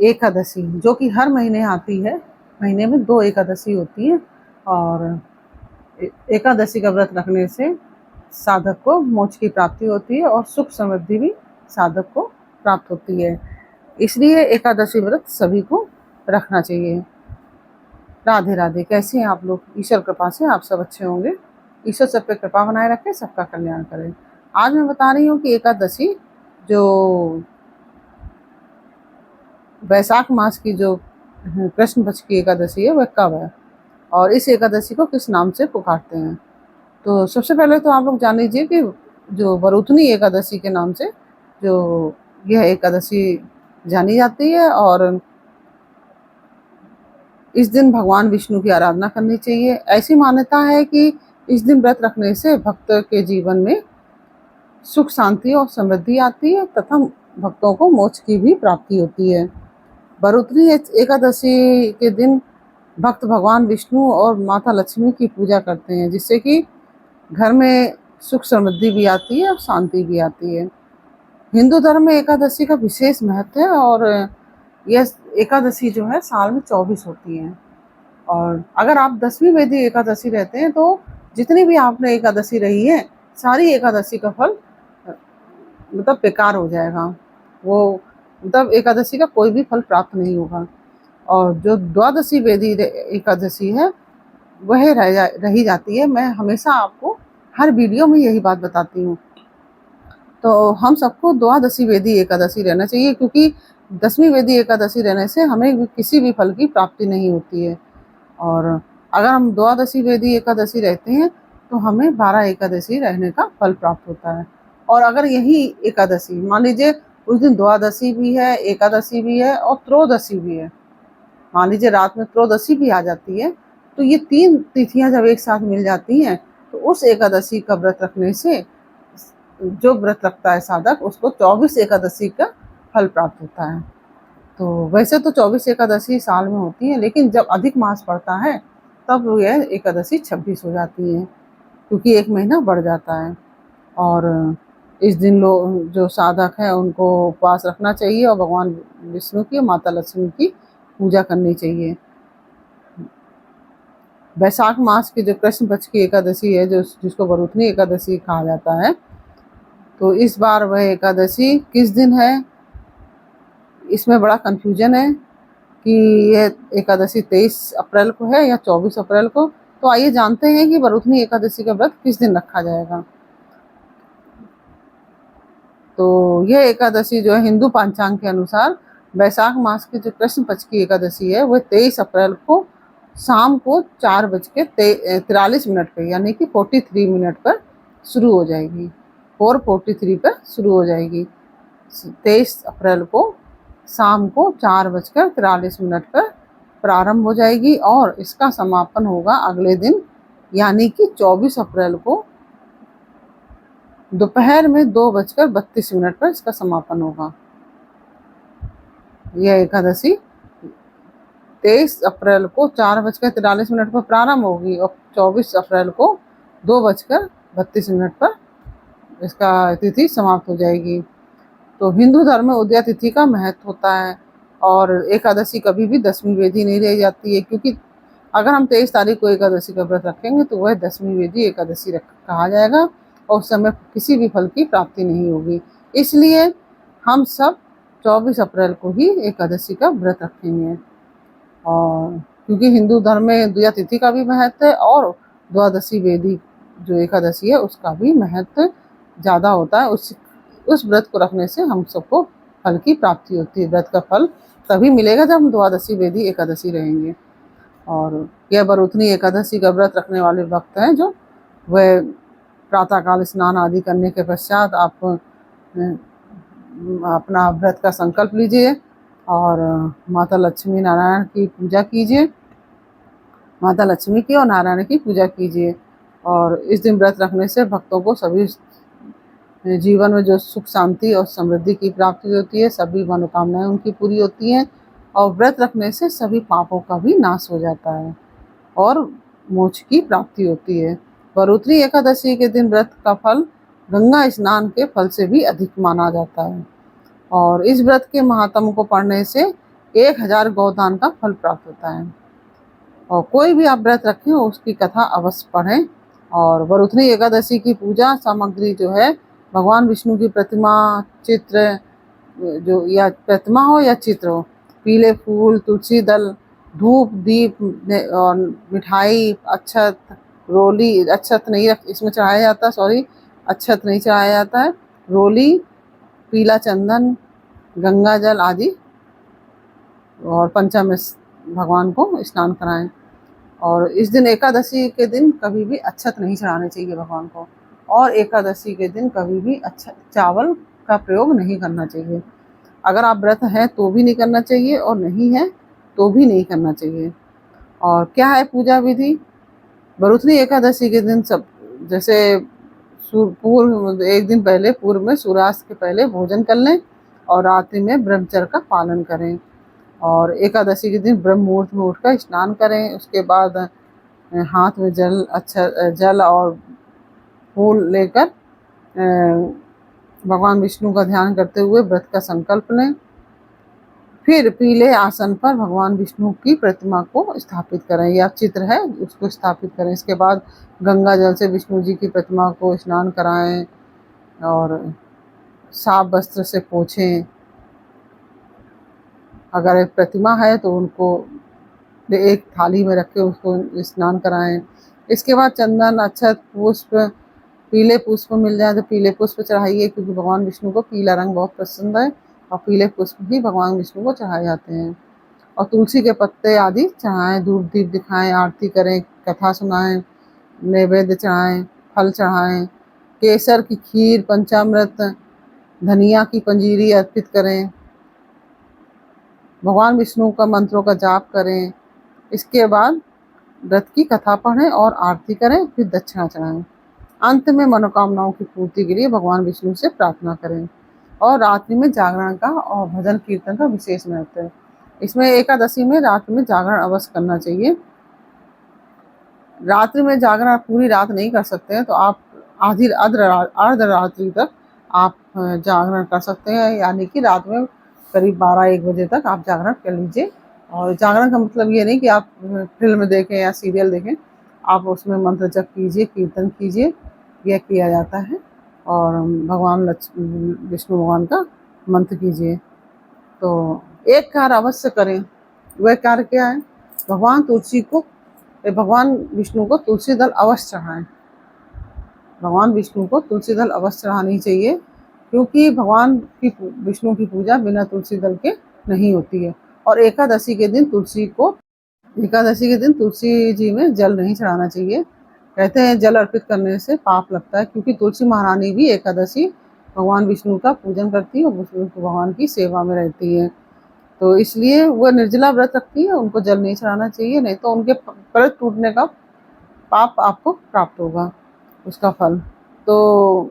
एकादशी जो कि हर महीने आती है, महीने में 2 एकादशी होती है और एकादशी का व्रत रखने से साधक को मोक्ष की प्राप्ति होती है और सुख समृद्धि भी साधक को प्राप्त होती है। इसलिए एकादशी व्रत सभी को रखना चाहिए। राधे राधे। कैसे हैं आप लोग? ईश्वर कृपा से आप सब अच्छे होंगे। ईश्वर सब पे कृपा बनाए रखे, सबका कल्याण करे। आज मैं बता रही हूँ कि एकादशी जो वैशाख मास की जो कृष्ण पक्ष की एकादशी है वह कब है और इस एकादशी को किस नाम से पुकारते हैं। तो सबसे पहले तो आप लोग जान लीजिए कि जो वरुथनी एकादशी के नाम से जो यह एकादशी जानी जाती है और इस दिन भगवान विष्णु की आराधना करनी चाहिए। ऐसी मान्यता है कि इस दिन व्रत रखने से भक्त के जीवन में सुख शांति और समृद्धि आती है तथा भक्तों को मोक्ष की भी प्राप्ति होती है। वरुथनी एकादशी के दिन भक्त भगवान विष्णु और माता लक्ष्मी की पूजा करते हैं, जिससे कि घर में सुख समृद्धि भी आती है और शांति भी आती है। हिंदू धर्म में एकादशी का विशेष महत्व है और यह एकादशी जो है साल में 24 होती है और अगर आप 10वीं वेदी एकादशी रहते हैं तो जितनी भी आपने एकादशी रही है सारी एकादशी का फल मतलब बेकार हो जाएगा। वो मतलब एकादशी का कोई भी फल प्राप्त नहीं होगा। और जो द्वादशी वेदी एकादशी है वह रही जाती है। मैं हमेशा आपको हर वीडियो में यही बात बताती हूँ। तो हम सबको द्वादशी वेदी एकादशी रहना चाहिए, क्योंकि 10वीं वेदी एकादशी रहने से हमें किसी भी फल की प्राप्ति नहीं होती है। और अगर हम द्वादशी वेदी एकादशी रहते हैं तो हमें 12 एकादशी रहने का फल प्राप्त होता है। और अगर यही एकादशी मान लीजिए उस दिन द्वादशी भी है, एकादशी भी है और त्रयोदशी भी है, मान लीजिए रात में त्रयोदशी भी आ जाती है, तो ये 3 तिथियां जब एक साथ मिल जाती हैं तो उस एकादशी का व्रत रखने से जो व्रत रखता है साधक उसको 24 एकादशी का फल प्राप्त होता है। तो वैसे तो 24 एकादशी साल में होती है, लेकिन जब अधिक मास पड़ता है तब यह एकादशी 26 हो जाती है, क्योंकि एक महीना बढ़ जाता है। और इस दिन लोग जो साधक हैं उनको उपवास रखना चाहिए और भगवान विष्णु की और माता लक्ष्मी की पूजा करनी चाहिए। वैशाख मास की जो कृष्ण पक्ष की एकादशी है जिसको वरुथनी एकादशी कहा जाता है, तो इस बार वह एकादशी किस दिन है इसमें बड़ा कंफ्यूजन है कि यह एकादशी 23 अप्रैल को है या 24 अप्रैल को। तो आइए जानते हैं कि वरुथनी एकादशी का व्रत किस दिन रखा जाएगा। तो यह एकादशी जो है हिंदू पंचांग के अनुसार वैशाख मास की जो कृष्ण पक्ष की एकादशी है वह 23 अप्रैल को शाम को 4:43 पर यानी कि 43 मिनट पर शुरू हो जाएगी। 4:43 पर शुरू हो जाएगी। 23 अप्रैल को शाम को 4:43 पर प्रारंभ हो जाएगी और इसका समापन होगा अगले दिन यानी कि 24 अप्रैल को दोपहर में 2:32 पर इसका समापन होगा। यह एकादशी 23 अप्रैल को 4:43 पर प्रारंभ होगी और 24 अप्रैल को 2:32 पर इसका तिथि समाप्त हो जाएगी। तो हिंदू धर्म में उदया तिथि का महत्व होता है और एकादशी कभी भी 10वीं वेदी नहीं रह जाती है, क्योंकि अगर हम 23 तारीख को एकादशी का व्रत रखेंगे तो वह 10वीं वेदी एकादशी कहा जाएगा और उस समय किसी भी फल की प्राप्ति नहीं होगी। इसलिए हम सब 24 अप्रैल को ही एकादशी का व्रत रखेंगे। और क्योंकि हिंदू धर्म में उदया तिथि का भी महत्व है और द्वादशी वेदी जो एकादशी है उसका भी महत्व ज़्यादा होता है। उस व्रत को रखने से हम सबको फल की प्राप्ति होती है। व्रत का फल तभी मिलेगा जब हम द्वादशी वेदी एकादशी रहेंगे। और यह वरुथनी एकादशी का व्रत रखने वाले भक्त हैं जो वह प्रातःकाल स्नान आदि करने के पश्चात आप अपना व्रत का संकल्प लीजिए और माता लक्ष्मी नारायण की पूजा कीजिए, माता लक्ष्मी की और नारायण की पूजा कीजिए। और इस दिन व्रत रखने से भक्तों को सभी जीवन में जो सुख शांति और समृद्धि की प्राप्ति होती है, सभी मनोकामनाएं उनकी पूरी होती हैं और व्रत रखने से सभी पापों का भी नाश हो जाता है और मोक्ष की प्राप्ति होती है। वरुथनी एकादशी के दिन व्रत का फल गंगा स्नान के फल से भी अधिक माना जाता है और इस व्रत के महात्म को पढ़ने से 1000 गोदान का फल प्राप्त होता है। और कोई भी आप व्रत रखें उसकी कथा अवश्य पढ़ें। और वरुथनी एकादशी की पूजा सामग्री जो है, भगवान विष्णु की प्रतिमा, चित्र, जो या प्रतिमा हो या चित्र हो, पीले फूल, तुलसी दल, धूप, दीप और मिठाई, अक्षत, रोली, अक्षत नहीं रख इसमें चढ़ाया जाता, सॉरी, अक्षत नहीं चढ़ाया जाता है, रोली, पीला चंदन, गंगा जल आदि, और पंचामृत भगवान को स्नान कराएं। और इस दिन एकादशी के दिन कभी भी अक्षत नहीं चढ़ाने चाहिए भगवान को, और एकादशी के दिन कभी भी अच्छा चावल का प्रयोग नहीं करना चाहिए। अगर आप व्रत हैं तो भी नहीं करना चाहिए, और नहीं है तो भी नहीं करना चाहिए। और क्या है पूजा विधि? वरुथनी एकादशी के दिन सब जैसे पूर्व एक दिन पहले पूर्व में सूर्यास्त के पहले भोजन कर लें, और रात्रि में ब्रह्मचर्य का पालन करें। और एकादशी के दिन ब्रह्म मुहूर्त में उठकर स्नान करें। उसके बाद हाथ में जल और फूल लेकर भगवान विष्णु का ध्यान करते हुए व्रत का संकल्प लें। फिर पीले आसन पर भगवान विष्णु की प्रतिमा को स्थापित करें, या चित्र है उसको स्थापित करें। इसके बाद गंगा जल से विष्णु जी की प्रतिमा को स्नान कराएं, और साफ वस्त्र से पोंछें। अगर एक प्रतिमा है तो उनको एक थाली में रख के उसको स्नान कराएं। इसके बाद चंदन, अक्षत, पुष्प, पीले पुष्प मिल जाए तो पीले पुष्प चढ़ाइए, क्योंकि भगवान विष्णु को पीला रंग बहुत पसंद है, और पीले पुष्प ही भगवान विष्णु को चढ़ाए जाते हैं। और तुलसी के पत्ते आदि चढ़ाएं, धूप दीप दिखाएं, आरती करें, कथा सुनाएं, नैवेद्य चढ़ाएं, फल चढ़ाएं, केसर की खीर, पंचामृत, धनिया की पंजीरी अर्पित करें, भगवान विष्णु का मंत्रों का जाप करें। इसके बाद व्रत की कथा पढ़ें और आरती करें, फिर दक्षिणा चढ़ाएं। अंत में मनोकामनाओं की पूर्ति के लिए भगवान विष्णु से प्रार्थना करें। और रात्रि में जागरण का और भजन कीर्तन का विशेष महत्व है। इसमें एकादशी में रात्रि में जागरण अवश्य करना चाहिए। रात्रि में जागरण पूरी रात नहीं कर सकते हैं तो आप आधी अर्धरात्रि तक आप जागरण कर सकते हैं, यानी कि रात में करीब 12-1 बजे तक आप जागरण कर लीजिए। और जागरण का मतलब ये नहीं कि आप फिल्म देखें या सीरियल देखें, आप उसमें मंत्र जप कीजिए, कीर्तन कीजिए, यह किया जाता है। और भगवान विष्णु भगवान का मंत्र कीजिए। तो एक कार्य अवश्य करें, वह कार्य क्या है? भगवान विष्णु को तुलसी दल अवश्य चढ़ाएं। भगवान विष्णु को तुलसी दल अवश्य चढ़ानी चाहिए, क्योंकि भगवान की विष्णु की पूजा बिना तुलसी दल के नहीं होती है। और एकादशी के दिन तुलसी जी में जल नहीं चढ़ाना चाहिए। कहते हैं जल अर्पित करने से पाप लगता है, क्योंकि तुलसी महारानी भी एकादशी भगवान विष्णु का पूजन करती है और विष्णु भगवान की सेवा में रहती है। तो इसलिए वह निर्जला व्रत रखती है, उनको जल नहीं चढ़ाना चाहिए, नहीं तो उनके व्रत टूटने का पाप आपको प्राप्त होगा, उसका फल। तो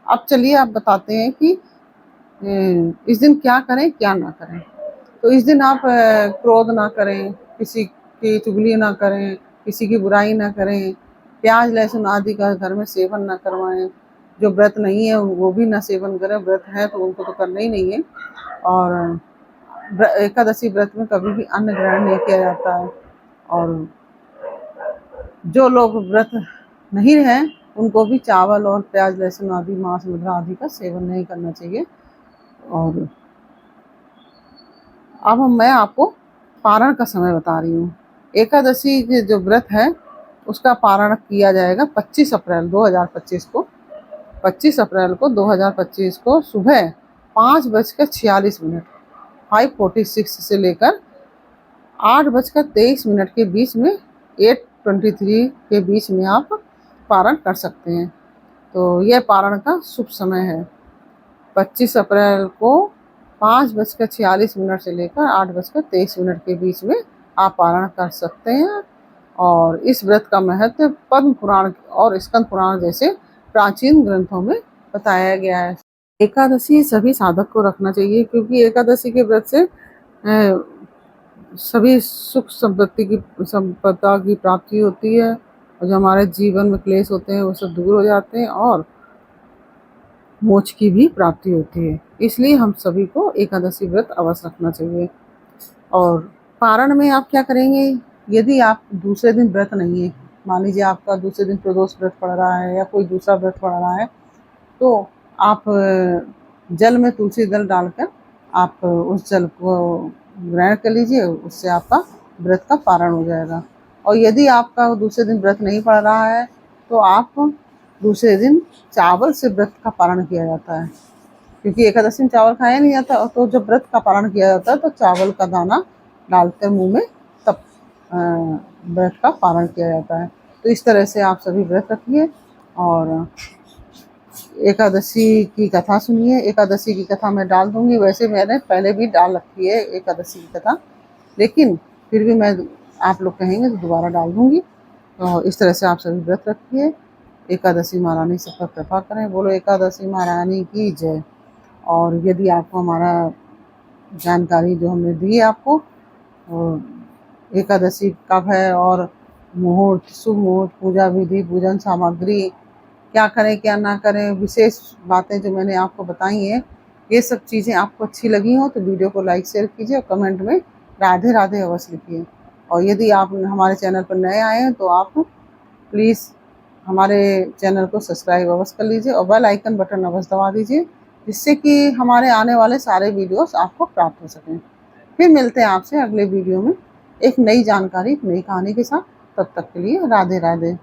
अब चलिए आप बताते हैं कि इस दिन क्या करें क्या ना करें। तो इस दिन आप क्रोध ना करें, किसी की चुगली ना करें, किसी की बुराई ना करें, प्याज लहसुन आदि का घर में सेवन ना करवाएं। जो व्रत नहीं है वो भी ना सेवन करें, व्रत है तो उनको तो करना ही नहीं है। और एकादशी व्रत में कभी भी अन्न ग्रहण नहीं किया जाता है। और जो लोग व्रत नहीं हैं उनको भी चावल और प्याज लहसुन आदि, मांस मुद्रा आदि का सेवन नहीं करना चाहिए। और अब मैं आपको पारण का समय बता रही हूँ। एकादशी के जो व्रत है उसका पारण किया जाएगा 25 अप्रैल 2025 को। 25 अप्रैल को 2025 को सुबह 5:46 5:46 से लेकर 8:23 के बीच में, 8:23 के बीच में आप पारण कर सकते हैं। तो यह पारण का शुभ समय है। 25 अप्रैल को 5:46 से लेकर 8:23 के बीच में आप पारण कर सकते हैं। और इस व्रत का महत्व पद्म पुराण और स्कंद पुराण जैसे प्राचीन ग्रंथों में बताया गया है। एकादशी सभी साधक को रखना चाहिए, क्योंकि एकादशी के व्रत से सभी सुख संपदा की प्राप्ति होती है, और जो हमारे जीवन में क्लेश होते हैं वो सब दूर हो जाते हैं, और मोक्ष की भी प्राप्ति होती है। इसलिए हम सभी को एकादशी व्रत अवश्य रखना चाहिए। और पारण में आप क्या करेंगे, यदि आप दूसरे दिन व्रत नहीं है, मान लीजिए आपका दूसरे दिन प्रदोष व्रत पड़ रहा है या कोई दूसरा व्रत पड़ रहा है, तो आप जल में तुलसी दल डालकर आप उस जल को ग्रहण कर लीजिए, उससे आपका व्रत का पारण हो जाएगा। और यदि आपका दूसरे दिन व्रत नहीं पड़ रहा है तो आप दूसरे दिन चावल से व्रत का पारण किया जाता है, क्योंकि एकादशी में चावल खाया नहीं जाता, तो जब व्रत का पारण किया जाता है तो चावल का दाना डालकर मुंह में तब व्रत का पारण किया जाता है। तो इस तरह से आप सभी व्रत रखिए और एकादशी की कथा सुनिए। एकादशी की कथा मैं डाल दूंगी, वैसे मैंने पहले भी डाल रखी है एकादशी की कथा, लेकिन फिर भी मैं आप लोग कहेंगे तो दोबारा डाल दूंगी। तो इस तरह से आप सभी व्रत रखिए। एकादशी महारानी सब पर कृपा करें। बोलो एकादशी महारानी की जय। और यदि आपको हमारा जानकारी जो हमने दी है आपको, एकादशी कब है और मुहूर्त, शुभ मुहूर्त, पूजा विधि, पूजन सामग्री, क्या करें क्या ना करें, विशेष बातें जो मैंने आपको बताई हैं, ये सब चीज़ें आपको अच्छी लगी हो तो वीडियो को लाइक शेयर कीजिए और कमेंट में राधे राधे अवश्य लिखिए। और यदि आप हमारे चैनल पर नए आए हैं तो आप प्लीज़ हमारे चैनल को सब्सक्राइब अवश्य कर लीजिए और बेल आइकन बटन अवश्य दबा दीजिए, जिससे कि हमारे आने वाले सारे वीडियोस आपको प्राप्त हो सकें। फिर मिलते हैं आपसे अगले वीडियो में एक नई जानकारी, एक नई कहानी के साथ। तब तक के लिए राधे राधे।